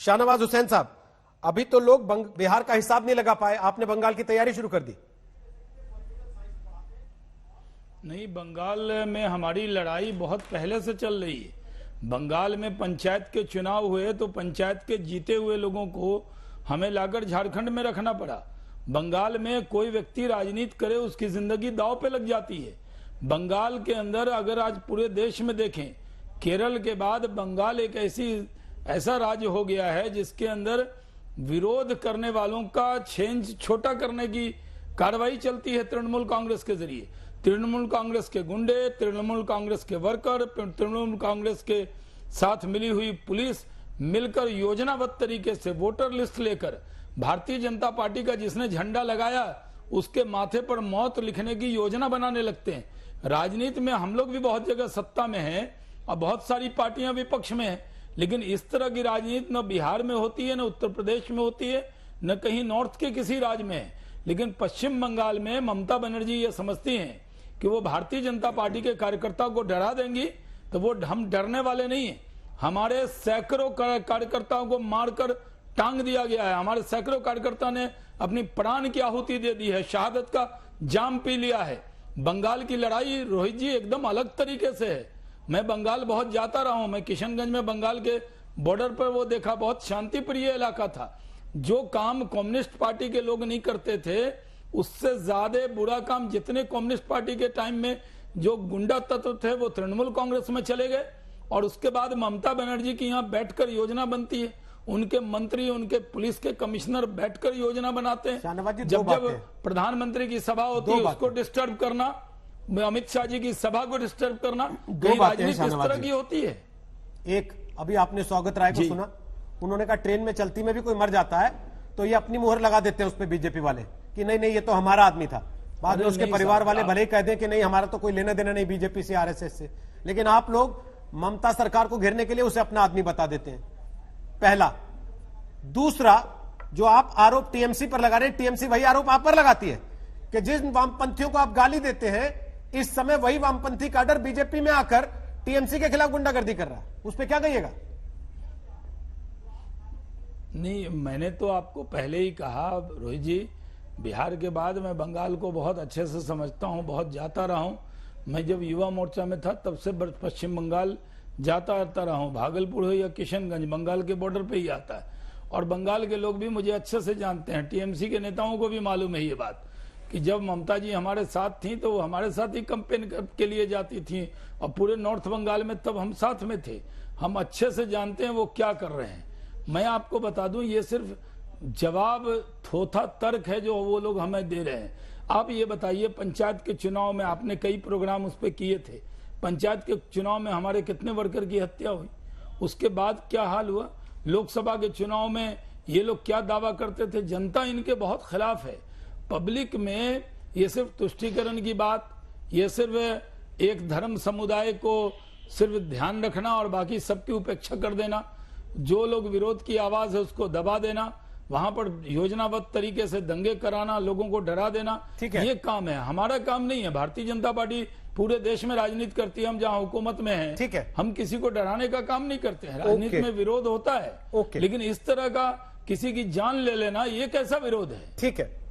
शाहनवाज हुसैन साहब, अभी तो लोग बिहार का हिसाब नहीं लगा पाए, आपने बंगाल की तैयारी शुरू कर दी। नहीं, बंगाल में हमारी लड़ाई बहुत पहले से चल रही है। बंगाल में पंचायत के चुनाव हुए तो पंचायत के जीते हुए लोगों को हमें लाकर झारखंड में रखना पड़ा। बंगाल में कोई व्यक्ति राजनीति करे उसकी जिंदगी दांव पे लग जाती है। बंगाल के अंदर अगर आज पूरे देश में देखें, केरल के बाद बंगाल एक ऐसा राज्य हो गया है जिसके अंदर विरोध करने वालों का छेंज छोटा करने की कार्रवाई चलती है तृणमूल कांग्रेस के जरिए। तृणमूल कांग्रेस के गुंडे, तृणमूल कांग्रेस के वर्कर, तृणमूल कांग्रेस के साथ मिली हुई पुलिस मिलकर योजनाबद्ध तरीके से वोटर लिस्ट लेकर भारतीय जनता पार्टी का जिसने झंडा लगाया उसके माथे पर मौत लिखने की योजना बनाने लगते हैं। राजनीति में हम लोग भी बहुत जगह सत्ता में हैं और बहुत सारी पार्टियां विपक्ष में हैं, लेकिन इस तरह की राजनीति न बिहार में होती है, न उत्तर प्रदेश में होती है, न कहीं नॉर्थ के किसी राज्य में है। लेकिन पश्चिम बंगाल में ममता बनर्जी ये समझती हैं कि वो भारतीय जनता पार्टी के कार्यकर्ताओं को डरा देंगी, तो वो हम डरने वाले नहीं है। हमारे सैकड़ों कार्यकर्ताओं को मारकर टांग दिया गया है। हमारे सैकड़ों कार्यकर्ता ने अपनी प्राण की आहुति दे दी है, शहादत का जाम पी लिया है। बंगाल की लड़ाई रोहित जी एकदम अलग तरीके से है। मैं बंगाल बहुत जाता रहा हूं। मैं किशनगंज में बंगाल के बॉर्डर पर वो देखा, बहुत शांति प्रिय इलाका था। जो काम कम्युनिस्ट पार्टी के लोग नहीं करते थे उससे ज्यादा बुरा काम जितने कम्युनिस्ट पार्टी के टाइम में जो गुंडा तत्व थे वो तृणमूल कांग्रेस में चले गए। और उसके बाद ममता बनर्जी की यहाँ बैठकर योजना बनती है, उनके मंत्री, उनके पुलिस के कमिश्नर बैठकर योजना बनाते हैं। जब प्रधानमंत्री की सभा होती है उसको डिस्टर्ब करना, अमित शाह जी की सभा को डिस्टर्ब करना, राजनीति इस तरह की होती है। एक अभी आपने स्वागत राय को सुना, उन्होंने कहा ट्रेन में चलती में भी कोई मर जाता है तो ये अपनी मुहर लगा देते हैं उस पर बीजेपी वाले कि नहीं नहीं ये तो हमारा आदमी था। बाद में उसके परिवार वाले भले ही कह दें कि नहीं हमारा तो कोई लेना देना नहीं बीजेपी से, आरएसएस से, लेकिन आप लोग ममता सरकार को घेरने के लिए उसे अपना आदमी बता देते हैं। पहला। दूसरा, जो आप आरोप टीएमसी पर लगा रहे हैं, टीएमसी वही आरोप आप पर लगाती है कि जिन वामपंथियों को आप गाली देते हैं इस समय वही वामपंथी काडर बीजेपी में आकर टीएमसी के खिलाफ गुंडागर्दी कर रहा है, उस पर क्या कहिएगा? नहीं, मैंने तो आपको पहले ही कहा रोहित जी, बिहार के बाद मैं बंगाल को बहुत अच्छे से समझता हूं, बहुत जाता रहा हूं। मैं जब युवा मोर्चा में था तब से पश्चिम बंगाल जाता आता रहा हूं। भागलपुर हो या किशनगंज बंगाल के बॉर्डर पे ही आता है। और बंगाल के लोग भी मुझे अच्छे से जानते हैं, टीएमसी के नेताओं को भी मालूम है ये बात कि जब ममता जी हमारे साथ थी तो वो हमारे साथ ही कैंपेन के लिए जाती थी और पूरे नॉर्थ बंगाल में तब हम साथ में थे। हम अच्छे से जानते हैं वो क्या कर रहे हैं। मैं आपको बता दूं, ये सिर्फ जवाब थोथा तर्क है जो वो लोग हमें दे रहे हैं। आप ये बताइए, पंचायत के चुनाव में आपने कई प्रोग्राम उस पर किए थे, पंचायत के चुनाव में हमारे कितने वर्कर की हत्या हुई, उसके बाद क्या हाल हुआ? लोकसभा के चुनाव में ये लोग क्या दावा करते थे? जनता इनके बहुत खिलाफ है। पब्लिक में ये सिर्फ तुष्टीकरण की बात, ये सिर्फ एक धर्म समुदाय को सिर्फ ध्यान रखना और बाकी सबकी उपेक्षा कर देना, जो लोग विरोध की आवाज है उसको दबा देना, वहां पर योजनाबद्ध तरीके से दंगे कराना, लोगों को डरा देना, ये काम है। हमारा काम नहीं है। भारतीय जनता पार्टी पूरे देश में राजनीति करती है, हम जहां हुकूमत में हैं, ठीक है, हम किसी को डराने का काम नहीं करते हैं। राजनीति में विरोध होता है, लेकिन इस तरह का किसी की जान ले लेना ये कैसा विरोध है? ठीक है।